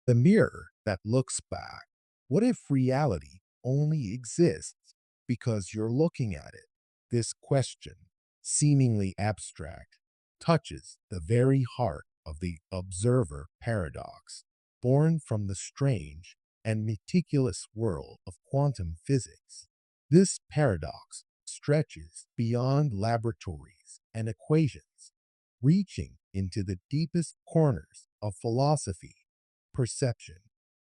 The mirror that looks back. What if reality only exists because you're looking at it? This question, seemingly abstract, touches the very heart of the observer paradox, born from the strange and meticulous world of quantum physics. This paradox stretches beyond laboratories and equations, reaching into the deepest corners of philosophy, perception,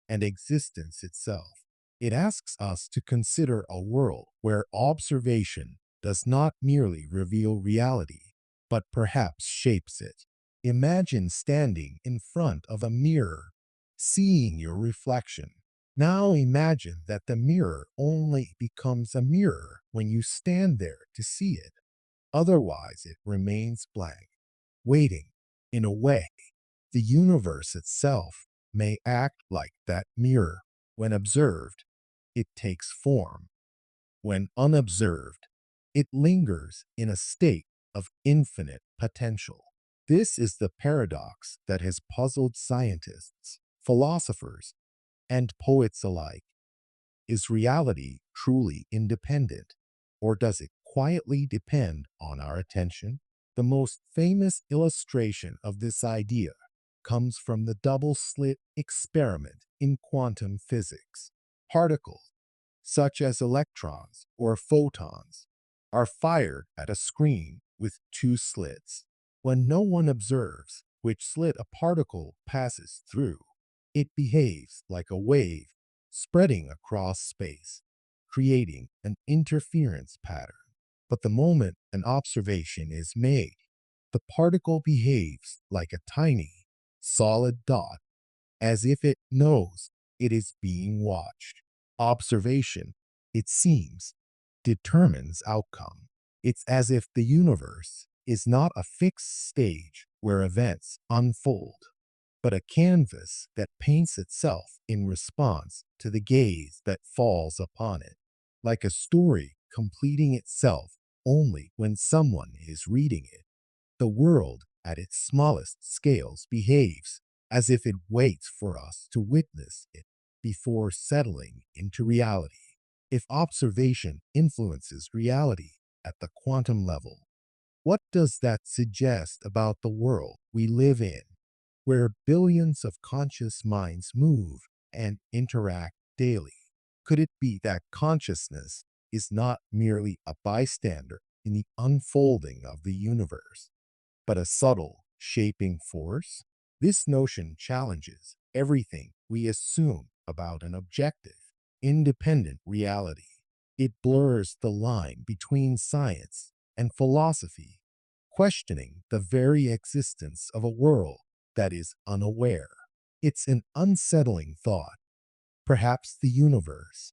and existence itself. It asks us to consider a world where observation does not merely reveal reality, but perhaps shapes it. Imagine standing in front of a mirror, seeing your reflection. Now imagine that the mirror only becomes a mirror when you stand there to see it. Otherwise, it remains blank, waiting. In a way, the universe itself may act like that mirror. When observed, it takes form. When unobserved, it lingers in a state of infinite potential. This is the paradox that has puzzled scientists, philosophers, and poets alike. Is reality truly independent, or does it quietly depend on our attention? The most famous illustration of this idea comes from the double-slit experiment in quantum physics. Particles, such as electrons or photons, are fired at a screen with two slits. When no one observes which slit a particle passes through, it behaves like a wave spreading across space, creating an interference pattern. But the moment an observation is made, the particle behaves like a tiny, solid dot, as if it knows it is being watched. Observation, it seems, determines outcome. It's as if the universe is not a fixed stage where events unfold, but a canvas that paints itself in response to the gaze that falls upon it, like a story completing itself only when someone is reading it. The world, at its smallest scales, behaves as if it waits for us to witness it before settling into reality. If observation influences reality at the quantum level, what does that suggest about the world we live in, where billions of conscious minds move and interact daily? Could it be that consciousness is not merely a bystander in the unfolding of the universe, but a subtle, shaping force? This notion challenges everything we assume about an objective, independent reality. It blurs the line between science and philosophy, questioning the very existence of a world that is unaware. It's an unsettling thought. Perhaps the universe,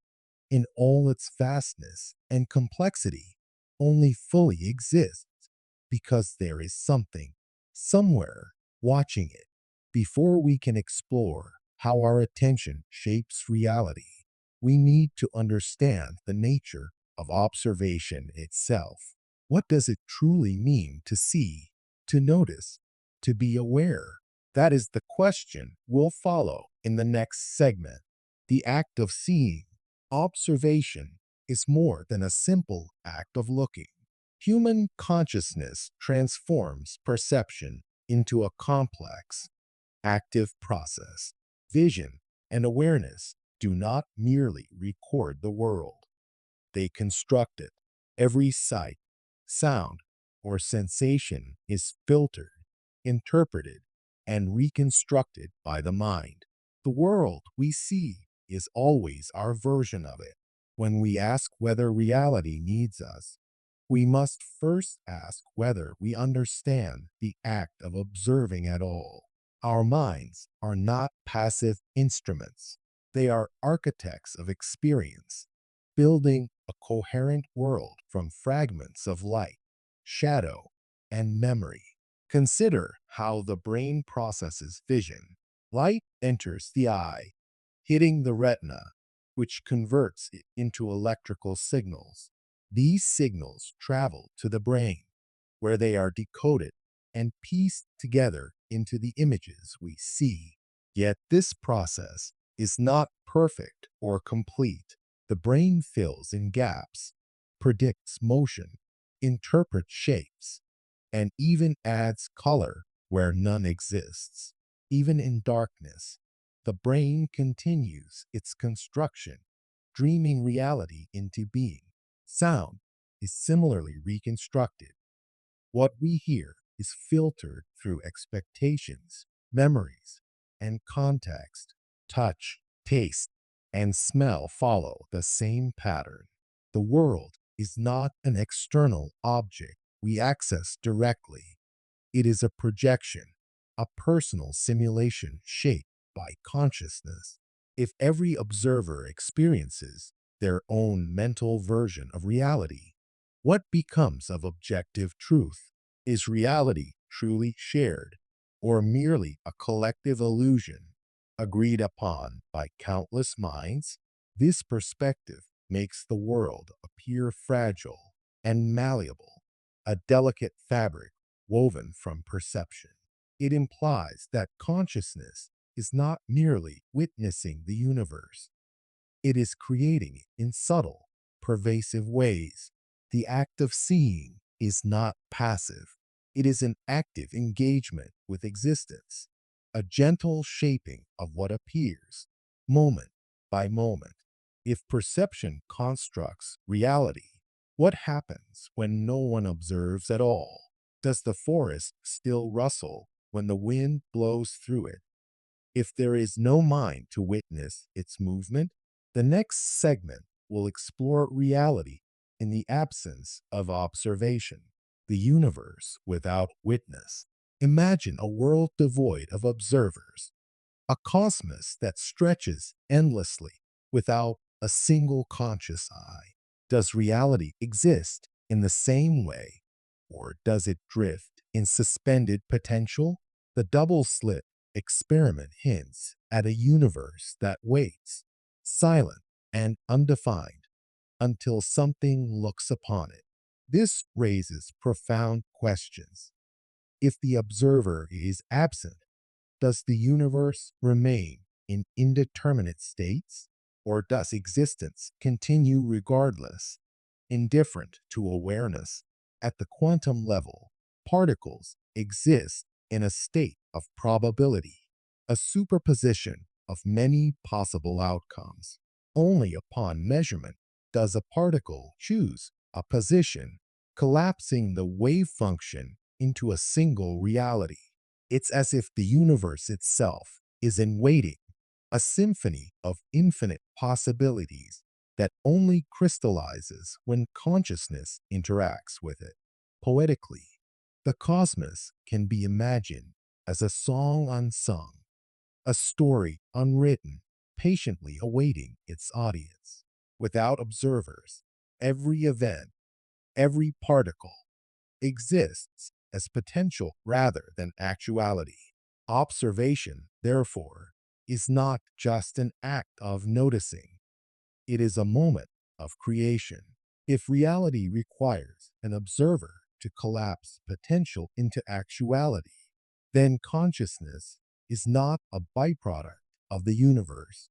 in all its vastness and complexity, only fully exists because there is something, somewhere, watching it. Before we can explore how our attention shapes reality, we need to understand the nature of observation itself. What does it truly mean to see, to notice, to be aware? That is the question we'll follow in the next segment. The act of seeing. Observation is more than a simple act of looking. Human consciousness transforms perception into a complex, active process. Vision and awareness do not merely record the world, they construct it. Every sight, sound, or sensation is filtered, interpreted, and reconstructed by the mind. The world we see is always our version of it. When we ask whether reality needs us, we must first ask whether we understand the act of observing at all. Our minds are not passive instruments. They are architects of experience, building a coherent world from fragments of light, shadow, and memory. Consider how the brain processes vision. Light enters the eye, hitting the retina, which converts it into electrical signals. These signals travel to the brain, where they are decoded and pieced together into the images we see. Yet this process is not perfect or complete. The brain fills in gaps, predicts motion, interprets shapes, and even adds color where none exists. Even in darkness, the brain continues its construction, dreaming reality into being. Sound is similarly reconstructed. What we hear is filtered through expectations, memories, and context. Touch, taste, and smell follow the same pattern. The world is not an external object we access directly. It is a projection, a personal simulation shaped by consciousness. If every observer experiences their own mental version of reality, what becomes of objective truth? Is reality truly shared, or merely a collective illusion agreed upon by countless minds? This perspective makes the world appear fragile and malleable, a delicate fabric woven from perception. It implies that consciousness is not merely witnessing the universe, it is creating it in subtle, pervasive ways. The act of seeing is not passive, it is an active engagement with existence, a gentle shaping of what appears, moment by moment. If perception constructs reality, what happens when no one observes at all? Does the forest still rustle when the wind blows through it? If there is no mind to witness its movement, the next segment will explore reality in the absence of observation, the universe without witness. Imagine a world devoid of observers, a cosmos that stretches endlessly without a single conscious eye. Does reality exist in the same way, or does it drift in suspended potential? The double-slit experiment hints at a universe that waits, silent and undefined, until something looks upon it. This raises profound questions. If the observer is absent, does the universe remain in indeterminate states, or does existence continue regardless, indifferent to awareness? At the quantum level, particles exist in a state of probability, a superposition of many possible outcomes. Only upon measurement does a particle choose a position, collapsing the wave function into a single reality. It's as if the universe itself is in waiting, a symphony of infinite possibilities that only crystallizes when consciousness interacts with it. Poetically, the cosmos can be imagined as a song unsung, a story unwritten, patiently awaiting its audience. Without observers, every event, every particle exists as potential rather than actuality. Observation, therefore, is not just an act of noticing, it is a moment of creation. If reality requires an observer to collapse potential into actuality, then consciousness is not a byproduct of the universe.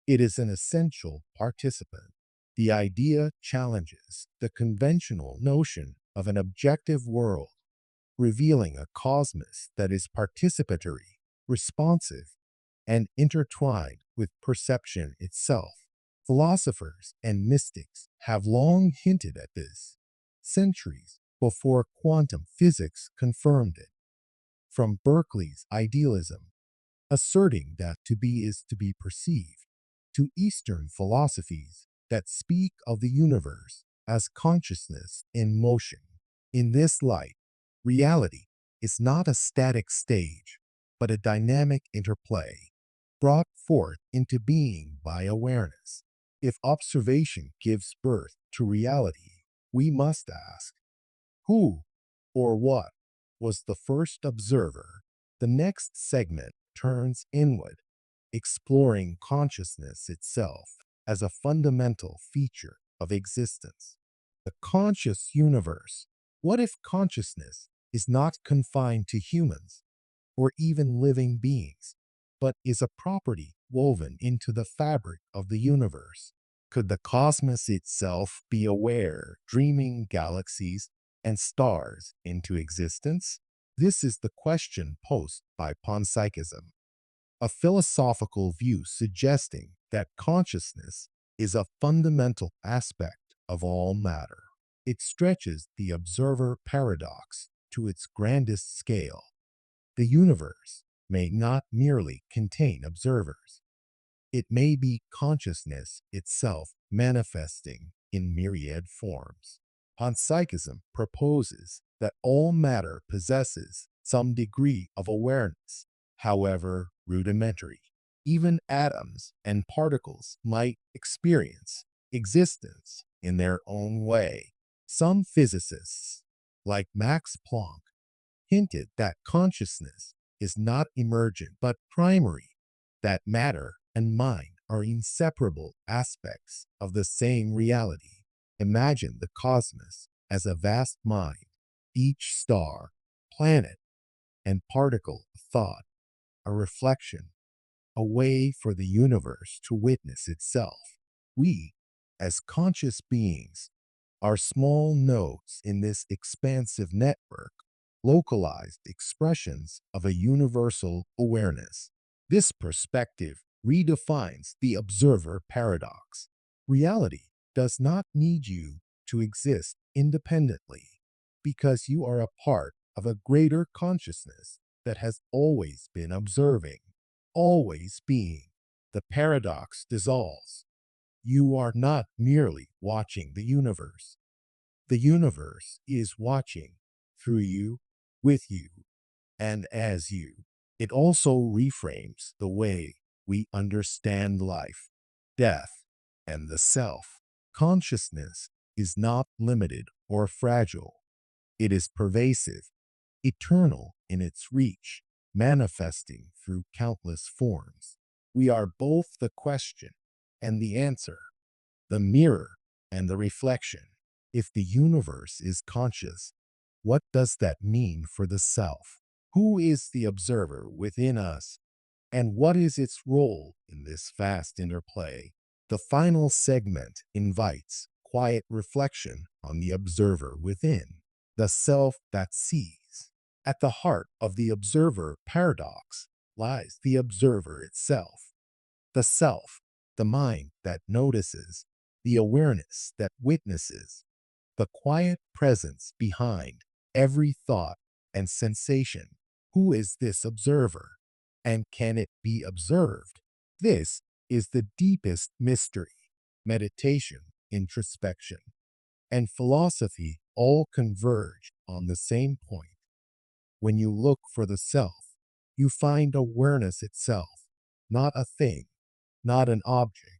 It is an essential participant. The idea challenges the conventional notion of an objective world, revealing a cosmos that is participatory, responsive, and intertwined with perception itself. Philosophers and mystics have long hinted at this, centuries before quantum physics confirmed it. From Berkeley's idealism, asserting that to be is to be perceived, to Eastern philosophies that speak of the universe as consciousness in motion. In this light, reality is not a static stage, but a dynamic interplay, brought forth into being by awareness. If observation gives birth to reality, we must ask, who or what was the first observer? The next segment turns inward, exploring consciousness itself as a fundamental feature of existence. The conscious universe. What if consciousness is not confined to humans or even living beings, but is a property woven into the fabric of the universe. Could the cosmos itself be aware, dreaming galaxies and stars into existence? This is the question posed by Panpsychism, a philosophical view suggesting that consciousness is a fundamental aspect of all matter. It stretches the observer paradox to its grandest scale. The universe may not merely contain observers. It may be consciousness itself manifesting in myriad forms. Panpsychism proposes that all matter possesses some degree of awareness, however rudimentary. Even atoms and particles might experience existence in their own way. Some physicists, like Max Planck, hinted that consciousness is not emergent but primary, that matter and mind are inseparable aspects of the same reality. Imagine the cosmos as a vast mind, each star, planet, and particle of thought, a reflection, a way for the universe to witness itself. We, as conscious beings, are small nodes in this expansive network, localized expressions of a universal awareness. This perspective redefines the observer paradox. Reality does not need you to exist independently because you are a part of a greater consciousness that has always been observing, always being. The paradox dissolves. You are not merely watching the universe. The universe is watching through you, with you, and as you. It also reframes the way we understand life, death, and the self. Consciousness is not limited or fragile. It is pervasive, eternal in its reach, manifesting through countless forms. We are both the question and the answer, the mirror and the reflection. If the universe is conscious, what does that mean for the self? Who is the observer within us? And what is its role in this vast interplay? The final segment invites quiet reflection on the observer within, the self that sees. At the heart of the observer paradox lies the observer itself, the self, the mind that notices, the awareness that witnesses, the quiet presence behind every thought and sensation. Who is this observer? And can it be observed? This is the deepest mystery. Meditation, introspection, and philosophy all converge on the same point. When you look for the self, you find awareness itself, not a thing, not an object,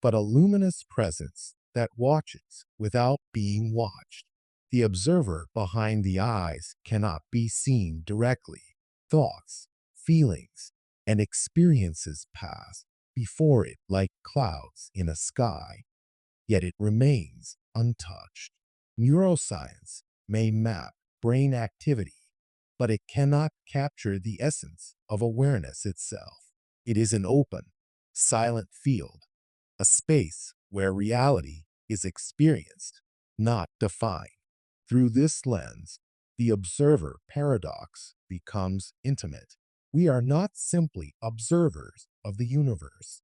but a luminous presence that watches without being watched. The observer behind the eyes cannot be seen directly. Thoughts, feelings, and experiences pass before it like clouds in a sky, yet it remains untouched. Neuroscience may map brain activity, but it cannot capture the essence of awareness itself. It is an open, silent field, a space where reality is experienced, not defined. Through this lens, the observer paradox becomes intimate. We are not simply observers of the universe.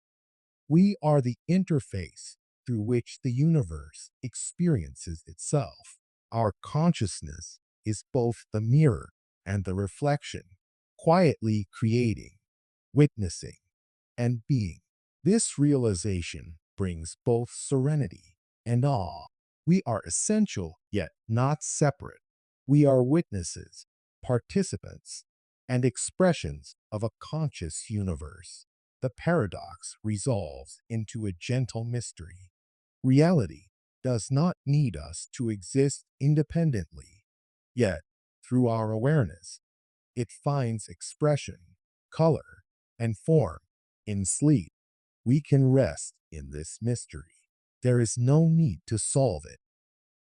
We are the interface through which the universe experiences itself. Our consciousness is both the mirror and the reflection, quietly creating, witnessing, and being. This realization brings both serenity and awe. We are essential yet not separate. We are witnesses, participants, and expressions of a conscious universe. The paradox resolves into a gentle mystery. Reality does not need us to exist independently, yet, through our awareness, it finds expression, color, and form. In sleep, we can rest in this mystery. There is no need to solve it,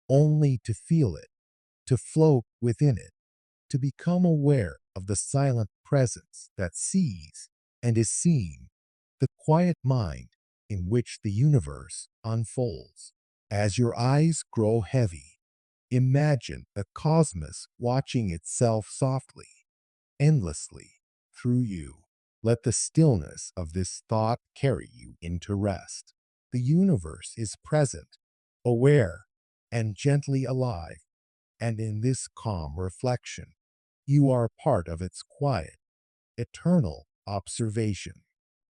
only to feel it, to float within it, to become aware of the silent presence that sees and is seeing the quiet mind in which the universe unfolds. As your eyes grow heavy, imagine the cosmos watching itself softly, endlessly through you. Let the stillness of this thought carry you into rest. The universe is present, aware, and gently alive, and in this calm reflection, you are part of its quiet, eternal observation.